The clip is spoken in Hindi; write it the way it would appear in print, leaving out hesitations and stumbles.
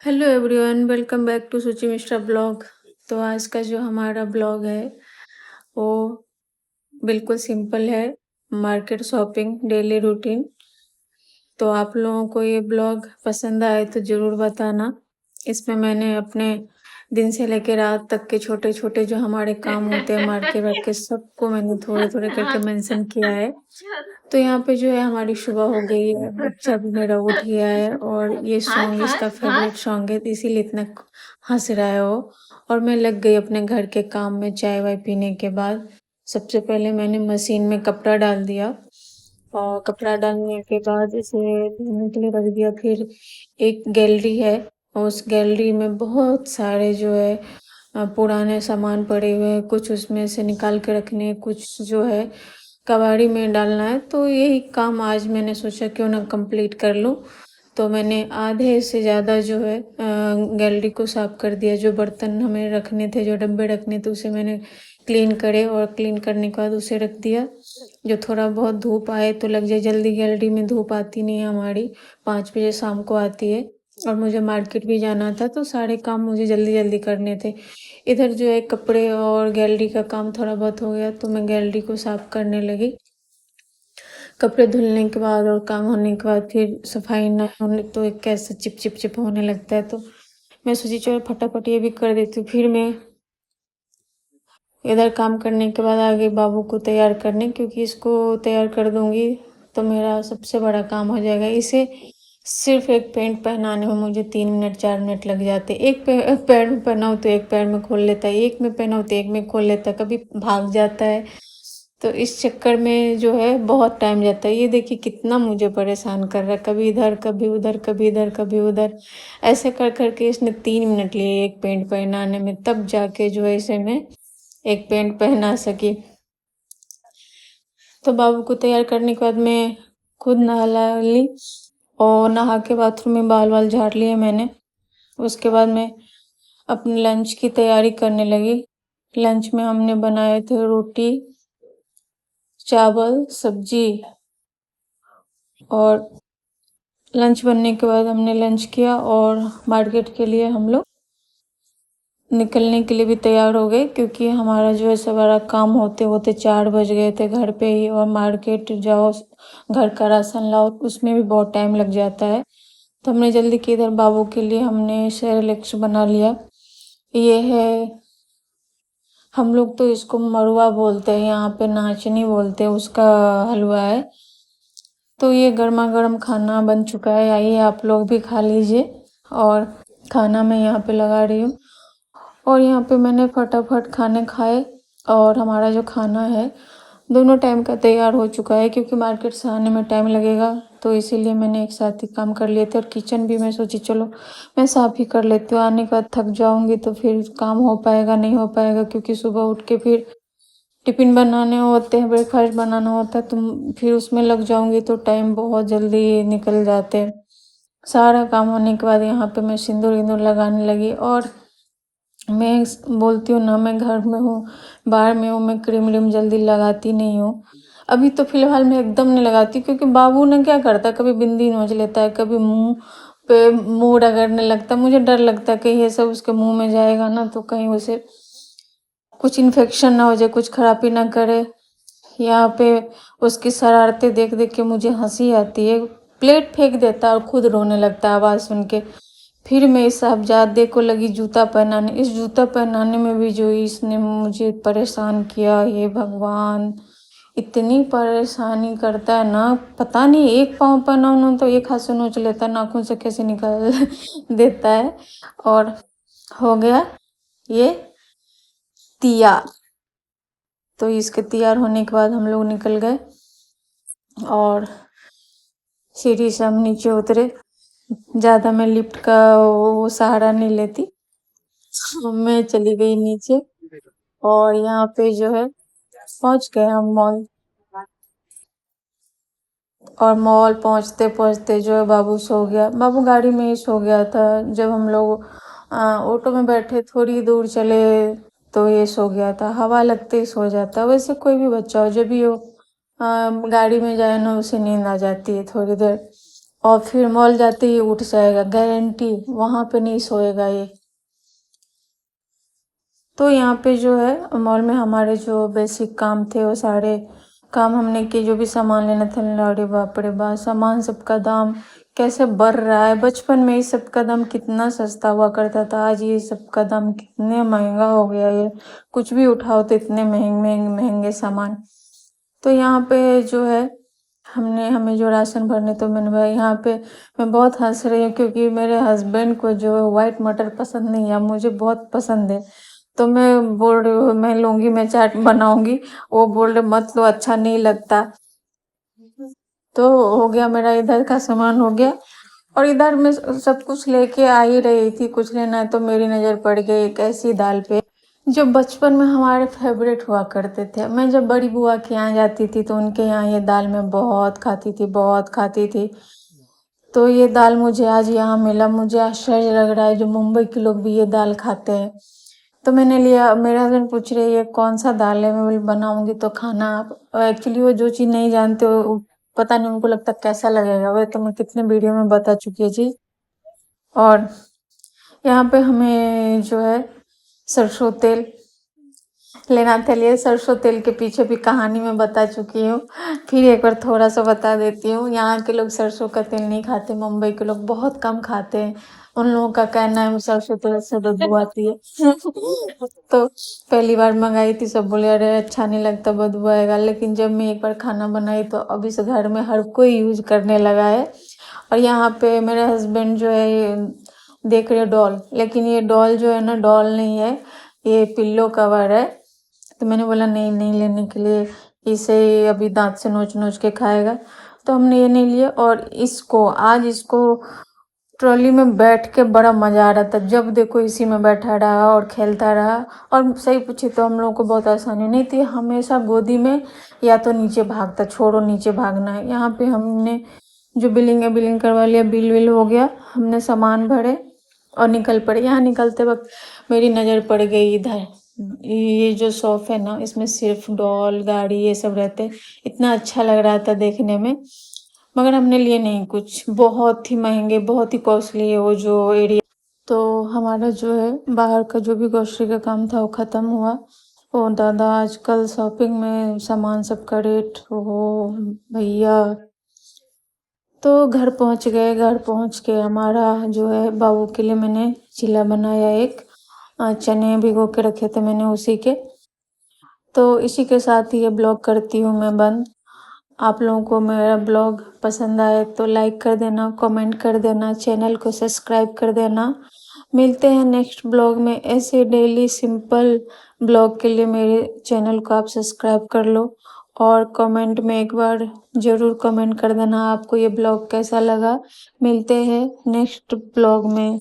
Hello everyone, welcome back to Suchi Mishra blog. तो आज का जो हमारा ब्लॉग है वो बिल्कुल सिंपल है। Market shopping daily routine. तो आप लोगों को ये ब्लॉग पसंद आए तो ज़रूर बताना। इसमें मैंने अपने दिन से लेकर रात तक के छोटे छोटे जो हमारे काम होते हैं मार्केट वार्केट सबको मैंने थोड़े थोड़े करके मेंशन किया है। तो यहाँ पे जो है हमारी सुबह हो गई है, बच्चा भी मेरा उठ गया है और ये सॉन्ग इसका फेवरेट सॉन्ग है, तो इसीलिए इतना हंस रहा है वो। और मैं लग गई अपने घर के काम में। चाय वाय पीने के बाद सबसे पहले मैंने मशीन में कपड़ा डाल दिया और कपड़ा डालने के बाद इसे धोने के लिए रख दिया। फिर एक गैलरी है, उस गैलरी में बहुत सारे जो है पुराने सामान पड़े हुए हैं। कुछ उसमें से निकाल के रखने, कुछ जो है कबाड़ी में डालना है। तो यही काम आज मैंने सोचा क्यों ना कंप्लीट कर लूँ। तो मैंने आधे से ज़्यादा जो है गैलरी को साफ कर दिया। जो बर्तन हमें रखने थे, जो डब्बे रखने थे, उसे मैंने क्लीन करे और क्लीन करने के बाद उसे रख दिया। जो थोड़ा बहुत धूप आए तो लग जाए, जल्दी गैलरी में धूप आती नहीं है हमारी, 5 बजे शाम को आती है। और मुझे मार्केट भी जाना था तो सारे काम मुझे जल्दी जल्दी करने थे। इधर जो है कपड़े और गैलरी का काम थोड़ा बहुत हो गया तो मैं गैलरी को साफ करने लगी। कपड़े धुलने के बाद और काम होने के बाद फिर सफाई ना होने तो एक कैसा चिप चिप चिप होने लगता है। तो मैं सोची चलो फटाफट ये भी कर देती हूँ। फिर मैं इधर काम करने के बाद आगे बाबू को तैयार करने, क्योंकि इसको तैयार कर दूंगी तो मेरा सबसे बड़ा काम हो जाएगा। इसे सिर्फ एक पैंट पहनाने में मुझे 3 मिनट 4 मिनट लग जाते। एक पैर में पहनाऊँ तो एक पैर में खोल लेता है, एक में पहनाऊँ तो एक में खोल लेता है, कभी भाग जाता है। तो इस चक्कर में जो है बहुत टाइम जाता है। ये देखिए कितना मुझे परेशान कर रहा है, कभी इधर कभी उधर, कभी इधर कभी उधर। ऐसे कर करके इसने 3 मिनट लिए एक पैंट पहनाने में, तब जाके जो है इसे मैं एक पैंट पहना सकी। तो बाबू को तैयार करने के बाद मैं खुद नहा ली और नहा के बाथरूम में बाल वाल झाड़ लिए मैंने। उसके बाद मैं अपने लंच की तैयारी करने लगी। लंच में हमने बनाए थे रोटी, चावल, सब्जी। और लंच बनने के बाद हमने लंच किया और मार्केट के लिए हम लोग निकलने के लिए भी तैयार हो गए, क्योंकि हमारा जो है सारा काम होते होते 4 बज गए थे घर पे ही। और मार्केट जाओ, घर का राशन लाओ, उसमें भी बहुत टाइम लग जाता है। तो हमने जल्दी की। इधर बाबू के लिए हमने सेरेलैक्स बना लिया। ये है, हम लोग तो इसको मरुआ बोलते हैं, यहाँ पे नाचनी बोलते हैं, उसका हलवा है। तो ये गर्मा गर्म खाना बन चुका है, आइए आप लोग भी खा लीजिए। और खाना मैं यहाँ पे लगा रही हूँ और यहाँ पे मैंने फटाफट खाने खाए। और हमारा जो खाना है दोनों टाइम का तैयार हो चुका है, क्योंकि मार्केट से आने में टाइम लगेगा तो इसीलिए मैंने एक साथ ही काम कर लिए थे। और किचन भी मैं सोची चलो मैं साफ़ ही कर लेती हूँ, आने के बाद थक जाऊँगी तो फिर काम हो पाएगा नहीं हो पाएगा, क्योंकि सुबह उठ के फिर टिफ़िन बनाने होते हैं, ब्रेकफास्ट बनाना होता है, तो फिर उसमें लग जाऊँगी तो टाइम बहुत जल्दी निकल जाते हैं। सारा काम होने के बाद यहाँ पे मैं सिंदूर विंदूर लगाने लगी। और मैं बोलती हूँ ना, मैं घर में हूँ, बाहर में हूँ, मैं क्रीम व्रीम जल्दी लगाती नहीं हूँ। अभी तो फिलहाल मैं एकदम नहीं लगाती, क्योंकि बाबू ने क्या करता है, कभी बिंदी नोच लेता है, कभी मुंह पे मुंह रगड़ने लगता है। मुझे डर लगता है कि ये सब उसके मुंह में जाएगा ना तो कहीं उसे कुछ इन्फेक्शन ना हो जाए, कुछ खराबी ना करे। यहाँ पे उसकी शरारतें देख देख के मुझे हंसी आती है। प्लेट फेंक देता है और खुद रोने लगता है आवाज़ सुन के। फिर मैं इस साहबजादे को लगी जूता पहनाने। इस जूता पहनाने में भी जो इसने मुझे परेशान किया, हे भगवान, इतनी परेशानी करता है ना, पता नहीं। एक पाँव पहनाऊँ ना तो एक हाथ से नोच लेता है, नाखून से कैसे निकाल देता है। और हो गया ये तैयार। तो इसके तैयार होने के बाद हम लोग निकल गए और सीढ़ी से हम नीचे उतरे। ज़्यादा मैं लिफ्ट का वो सहारा नहीं लेती, तो मैं चली गई नीचे। और यहाँ पे जो है पहुँच गए हम मॉल। और मॉल पहुँचते पहुँचते जो है बाबू सो गया। बाबू गाड़ी में ही सो गया था। जब हम लोग ऑटो में बैठे थोड़ी दूर चले तो ये सो गया था। हवा लगते ही सो जाता है। वैसे कोई भी बच्चा हो, जब भी हो गाड़ी में जाए ना, उसे नींद आ जाती है थोड़ी देर। और फिर मॉल जाते ही उठ जाएगा, गारंटी, वहाँ पे नहीं सोएगा ये। तो यहाँ पे जो है मॉल में हमारे जो बेसिक काम थे वो सारे काम हमने किए, जो भी सामान लेना था। अरे बाप रे बाप, सामान सबका दाम कैसे बढ़ रहा है। बचपन में ये सब का दाम कितना सस्ता हुआ करता था, आज ये सब का दाम कितने महंगा हो गया है। कुछ भी उठाओ तो इतने महंगे महंगे महंगे सामान। तो यहाँ पे जो है हमें जो राशन भरने, तो मैंने भाई यहाँ पे मैं बहुत हंस रही हूँ क्योंकि मेरे हस्बैंड को जो है वाइट मटर पसंद नहीं है, मुझे बहुत पसंद है। तो मैं बोल रही हूँ मैं लूँगी, मैं चाट बनाऊँगी, वो बोल रहे मत लो, अच्छा नहीं लगता। तो हो गया मेरा, इधर का सामान हो गया। और इधर मैं सब कुछ लेके आ ही रही थी, कुछ लेना है तो मेरी नज़र पड़ गई एक ऐसी दाल पे जो बचपन में हमारे फेवरेट हुआ करते थे। मैं जब बड़ी बुआ के यहाँ जाती थी तो उनके यहाँ ये दाल मैं बहुत खाती थी, बहुत खाती थी। तो ये दाल मुझे आज यहाँ मिला, मुझे आश्चर्य लग रहा है जो मुंबई के लोग भी ये दाल खाते हैं। तो मैंने लिया। मेरे हस्बैंड पूछ रहे ये कौन सा दाल है, मैं बोली बनाऊंगी तो खाना आप। एक्चुअली वो जो चीज़ नहीं जानते पता नहीं उनको लगता कैसा लगेगा, वह तो मैं कितने वीडियो में बता चुकी है जी। और यहाँ पे हमें जो है सरसों तेल लेना था, लिए सरसों तेल के पीछे भी कहानी मैं बता चुकी हूँ, फिर एक बार थोड़ा सा बता देती हूँ। यहाँ के लोग सरसों का तेल नहीं खाते, मुंबई के लोग बहुत कम खाते हैं। उन लोगों का कहना है सरसों तेल से बदबू आती है। तो पहली बार मंगाई थी, सब बोले अरे अच्छा नहीं लगता, बदबू आएगा। लेकिन जब मैं एक बार खाना बनाई तो अभी से घर में हर कोई यूज करने लगा है। और यहाँ पे मेरे हस्बैंड जो है ये देख रहे डॉल, लेकिन ये डॉल जो है ना डॉल नहीं है, ये पिल्लो कवर है। तो मैंने बोला नहीं नहीं लेने के लिए, इसे अभी दांत से नोच नोच के खाएगा। तो हमने ये नहीं लिया। और इसको ट्रॉली में बैठ के बड़ा मजा आ रहा था, जब देखो इसी में बैठा रहा और खेलता रहा। और सही पूछे तो हम लोगों को बहुत आसानी नहीं थी, हमेशा गोदी में या तो नीचे भागता, छोड़ो नीचे भागना है। यहाँ पे हमने जो बिलिंग है बिलिंग करवा लिया, बिल विल हो गया, हमने सामान भरे और निकल पड़े। यहाँ निकलते वक्त मेरी नज़र पड़ गई इधर, ये जो शॉप है ना इसमें सिर्फ डॉल गाड़ी ये सब रहते, इतना अच्छा लग रहा था देखने में। मगर हमने लिए नहीं कुछ, बहुत ही महंगे, बहुत ही कॉस्टली है वो जो एरिया। तो हमारा जो है बाहर का जो भी ग्रोसरी का काम था वो ख़त्म हुआ। ओ दादा, आजकल शॉपिंग में सामान सबका रेट हो भैया। तो घर पहुंच गए, घर पहुंच के हमारा जो है बाबू के लिए मैंने चीला बनाया एक, चने भिगो के रखे थे मैंने उसी के। तो इसी के साथ ये ब्लॉग करती हूँ मैं बंद। आप लोगों को मेरा ब्लॉग पसंद आए तो लाइक कर देना, कमेंट कर देना, चैनल को सब्सक्राइब कर देना। मिलते हैं नेक्स्ट ब्लॉग में। ऐसे डेली सिंपल ब्लॉग के लिए मेरे चैनल को आप सब्सक्राइब कर लो। और कमेंट में एक बार ज़रूर कमेंट कर देना आपको ये ब्लॉग कैसा लगा। मिलते हैं नेक्स्ट ब्लॉग में।